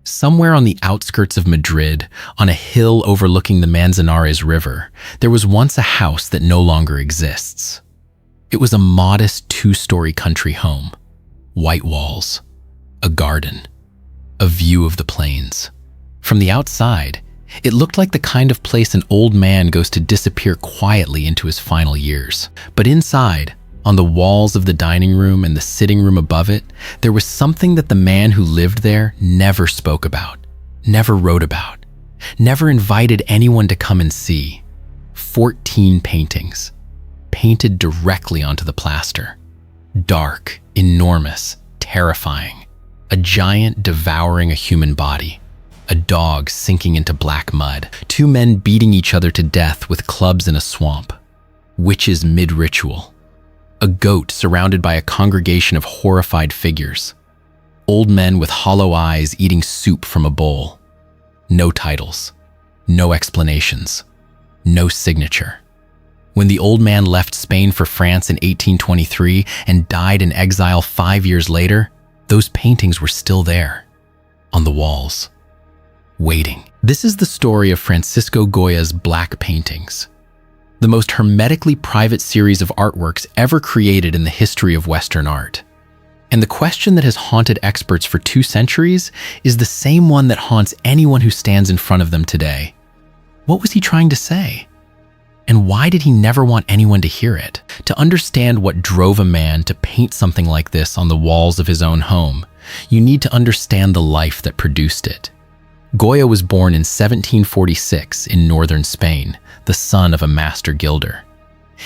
Somewhere on the outskirts of Madrid, on a hill overlooking the Manzanares River, there was once a house that no longer exists. It was a modest two-story country home. White walls, a garden, a view of the plains. From the outside, it looked like the kind of place an old man goes to disappear quietly into his final years. But inside, on the walls of the dining room and the sitting room above it, there was something that the man who lived there never spoke about, never wrote about, never invited anyone to come and see. 14 paintings, painted directly onto the plaster. Dark, enormous, terrifying. A giant devouring a human body. A dog sinking into black mud. Two men beating each other to death with clubs in a swamp. Witches mid-ritual. A goat surrounded by a congregation of horrified figures. Old men with hollow eyes eating soup from a bowl. No titles. No explanations. No signature. When the old man left Spain for France in 1823 and died in exile 5 years later, those paintings were still there, on the walls, waiting. This is the story of Francisco Goya's Black Paintings, the most hermetically private series of artworks ever created in the history of Western art. And the question that has haunted experts for 2 centuries is the same one that haunts anyone who stands in front of them today. What was he trying to say? And why did he never want anyone to hear it? To understand what drove a man to paint something like this on the walls of his own home, you need to understand the life that produced it. Goya was born in 1746 in northern Spain, the son of a master gilder.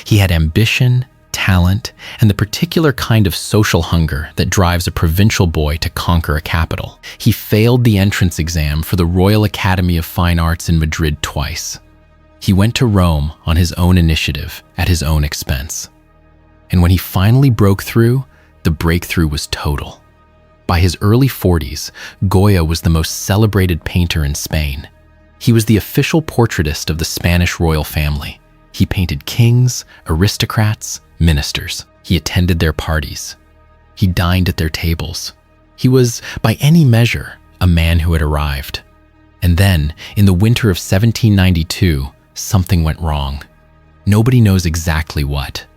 He had ambition, talent, and the particular kind of social hunger that drives a provincial boy to conquer a capital. He failed the entrance exam for the Royal Academy of Fine Arts in Madrid twice. He went to Rome on his own initiative, at his own expense. And when he finally broke through, the breakthrough was total. By his early 40s, Goya was the most celebrated painter in Spain. He was the official portraitist of the Spanish royal family. He painted kings, aristocrats, ministers. He attended their parties. He dined at their tables. He was, by any measure, a man who had arrived. And then, in the winter of 1792, something went wrong. Nobody knows exactly what.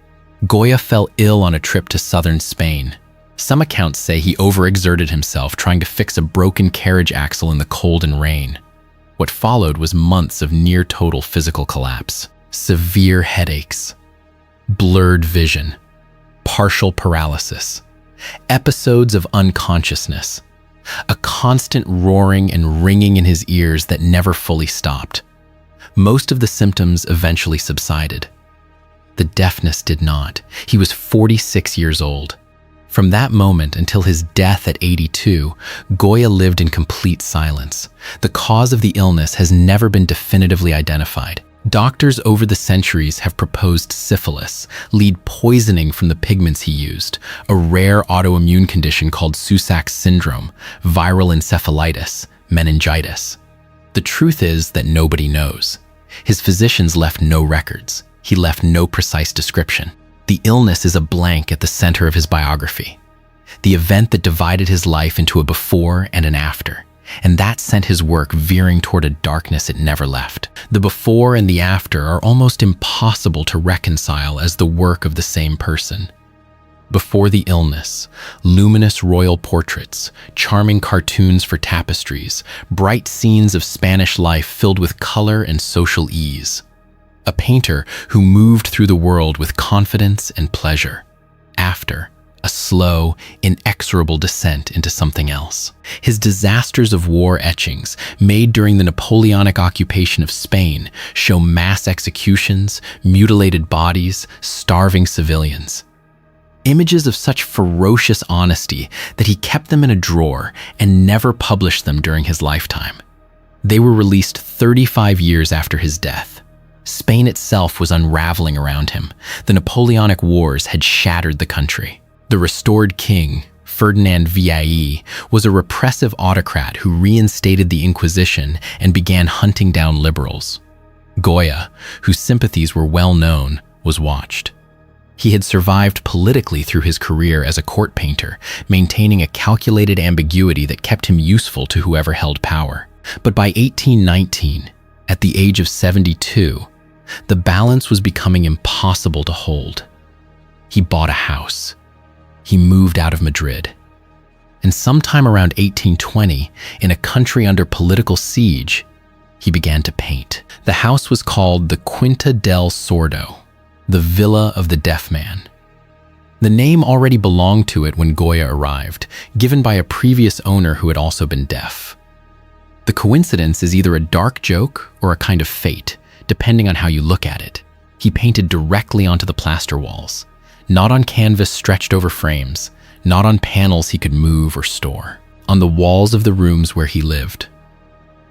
Goya fell ill on a trip to southern Spain. Some accounts say he overexerted himself trying to fix a broken carriage axle in the cold and rain. What followed was months of near-total physical collapse. Severe headaches, blurred vision, partial paralysis, episodes of unconsciousness, a constant roaring and ringing in his ears that never fully stopped. Most of the symptoms eventually subsided. The deafness did not. He was 46 years old. From that moment until his death at 82, Goya lived in complete silence. The cause of the illness has never been definitively identified. Doctors over the centuries have proposed syphilis, lead poisoning from the pigments he used, a rare autoimmune condition called Susak's syndrome, viral encephalitis, meningitis. The truth is that nobody knows. His physicians left no records. He left no precise description. The illness is a blank at the center of his biography. The event that divided his life into a before and an after. And that sent his work veering toward a darkness it never left. The before and the after are almost impossible to reconcile as the work of the same person. Before the illness, luminous royal portraits, charming cartoons for tapestries, bright scenes of Spanish life filled with color and social ease. A painter who moved through the world with confidence and pleasure. After, a slow, inexorable descent into something else. His disasters of war etchings, made during the Napoleonic occupation of Spain, show mass executions, mutilated bodies, starving civilians. Images of such ferocious honesty that he kept them in a drawer and never published them during his lifetime. They were released 35 years after his death. Spain itself was unraveling around him. The Napoleonic Wars had shattered the country. The restored king, Ferdinand VIE, was a repressive autocrat who reinstated the Inquisition and began hunting down liberals. Goya, whose sympathies were well known, was watched. He had survived politically through his career as a court painter, maintaining a calculated ambiguity that kept him useful to whoever held power. But by 1819, at the age of 72, the balance was becoming impossible to hold. He bought a house. He moved out of Madrid. And sometime around 1820, in a country under political siege, he began to paint. The house was called the Quinta del Sordo, the Villa of the Deaf Man. The name already belonged to it when Goya arrived, given by a previous owner who had also been deaf. The coincidence is either a dark joke or a kind of fate, depending on how you look at it. He painted directly onto the plaster walls, not on canvas stretched over frames, not on panels he could move or store, on the walls of the rooms where he lived,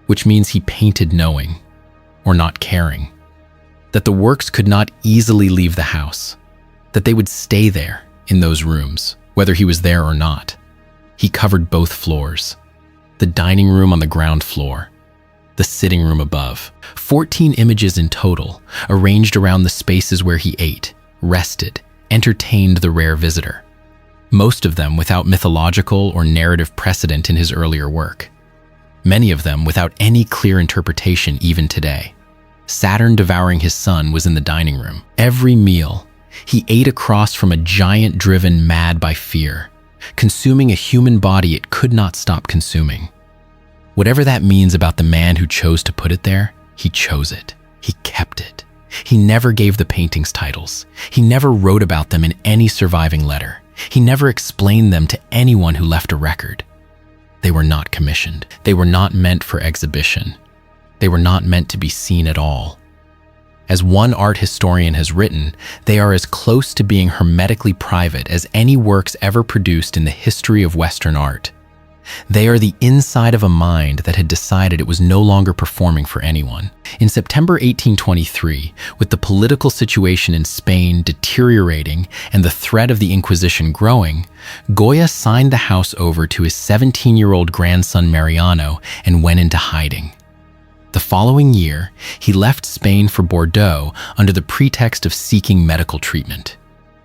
which means he painted knowing, or not caring, that the works could not easily leave the house, that they would stay there in those rooms, whether he was there or not. He covered both floors, the dining room on the ground floor, the sitting room above. 14 images in total, arranged around the spaces where he ate, rested, entertained the rare visitor. Most of them without mythological or narrative precedent in his earlier work. Many of them without any clear interpretation even today. Saturn Devouring His Son was in the dining room. Every meal, he ate across from a giant driven mad by fear, consuming a human body it could not stop consuming. Whatever that means about the man who chose to put it there, he chose it. He kept it. He never gave the paintings titles. He never wrote about them in any surviving letter. He never explained them to anyone who left a record. They were not commissioned. They were not meant for exhibition. They were not meant to be seen at all. As one art historian has written, they are as close to being hermetically private as any works ever produced in the history of Western art. They are the inside of a mind that had decided it was no longer performing for anyone. In September 1823, with the political situation in Spain deteriorating and the threat of the Inquisition growing, Goya signed the house over to his 17-year-old grandson Mariano and went into hiding. The following year, he left Spain for Bordeaux under the pretext of seeking medical treatment.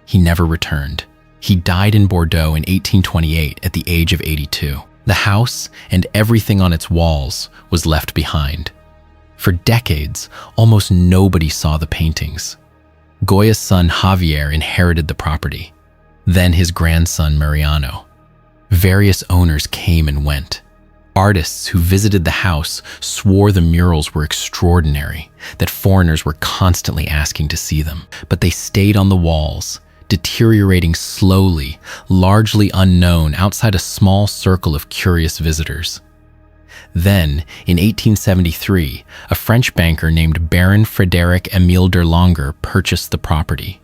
He never returned. He died in Bordeaux in 1828 at the age of 82. The house and everything on its walls was left behind. For decades, almost nobody saw the paintings. Goya's son Javier inherited the property, then his grandson Mariano. Various owners came and went. Artists who visited the house swore the murals were extraordinary, that foreigners were constantly asking to see them, but they stayed on the walls, deteriorating slowly, largely unknown outside a small circle of curious visitors. Then, in 1873, a French banker named Baron Frédéric Émile d'Erlanger purchased the property.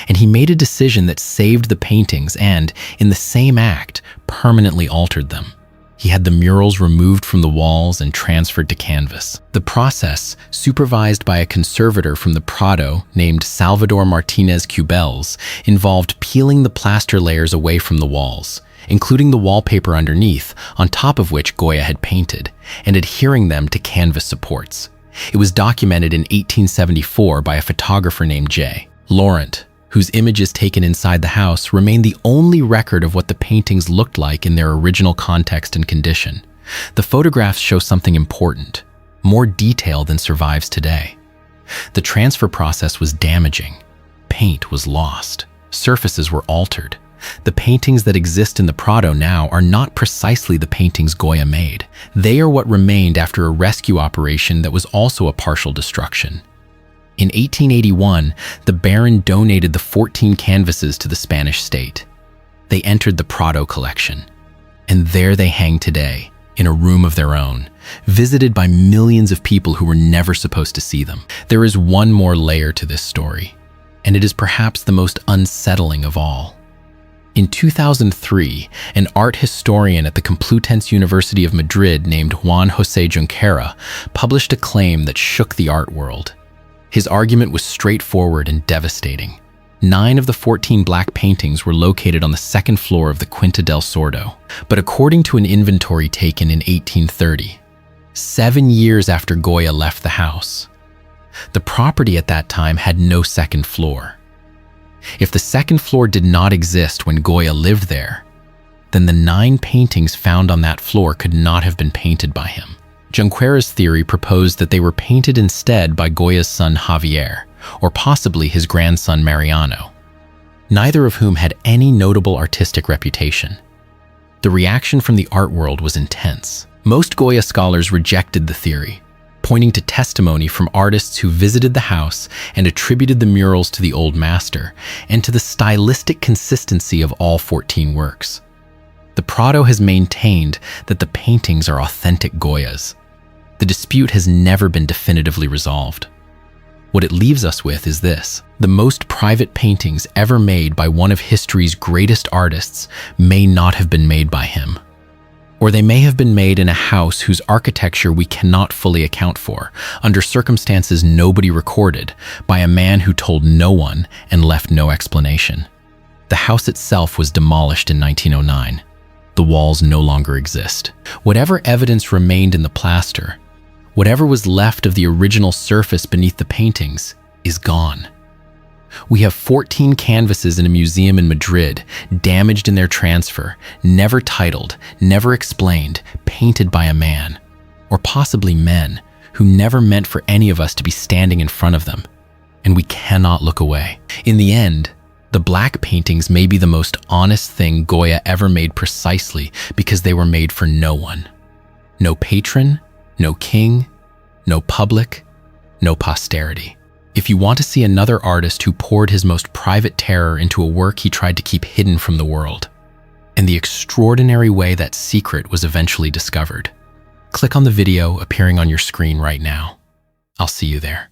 And he made a decision that saved the paintings and, in the same act, permanently altered them. He had the murals removed from the walls and transferred to canvas. The process, supervised by a conservator from the Prado named Salvador Martinez Cubels, involved peeling the plaster layers away from the walls, including the wallpaper underneath, on top of which Goya had painted, and adhering them to canvas supports. It was documented in 1874 by a photographer named J. Laurent, whose images taken inside the house remain the only record of what the paintings looked like in their original context and condition. The photographs show something important, more detail than survives today. The transfer process was damaging. Paint was lost. Surfaces were altered. The paintings that exist in the Prado now are not precisely the paintings Goya made. They are what remained after a rescue operation that was also a partial destruction. In 1881, the Baron donated the 14 canvases to the Spanish state. They entered the Prado collection, and there they hang today, in a room of their own, visited by millions of people who were never supposed to see them. There is one more layer to this story, and it is perhaps the most unsettling of all. In 2003, an art historian at the Complutense University of Madrid named Juan José Junquera published a claim that shook the art world. His argument was straightforward and devastating. 9 of the 14 black paintings were located on the second floor of the Quinta del Sordo. But according to an inventory taken in 1830, 7 years after Goya left the house, the property at that time had no second floor. If the second floor did not exist when Goya lived there, then the 9 paintings found on that floor could not have been painted by him. Junquera's theory proposed that they were painted instead by Goya's son Javier, or possibly his grandson Mariano, neither of whom had any notable artistic reputation. The reaction from the art world was intense. Most Goya scholars rejected the theory, pointing to testimony from artists who visited the house and attributed the murals to the old master, and to the stylistic consistency of all 14 works. The Prado has maintained that the paintings are authentic Goyas. The dispute has never been definitively resolved. What it leaves us with is this: the most private paintings ever made by one of history's greatest artists may not have been made by him. Or they may have been made in a house whose architecture we cannot fully account for, under circumstances nobody recorded, by a man who told no one and left no explanation. The house itself was demolished in 1909. The walls no longer exist. Whatever evidence remained in the plaster, whatever was left of the original surface beneath the paintings, is gone. We have 14 canvases in a museum in Madrid, damaged in their transfer, never titled, never explained, painted by a man, or possibly men, who never meant for any of us to be standing in front of them, and we cannot look away. In the end, the black paintings may be the most honest thing Goya ever made, precisely because they were made for no one. No patron, no king, no public, no posterity. If you want to see another artist who poured his most private terror into a work he tried to keep hidden from the world, and the extraordinary way that secret was eventually discovered, click on the video appearing on your screen right now. I'll see you there.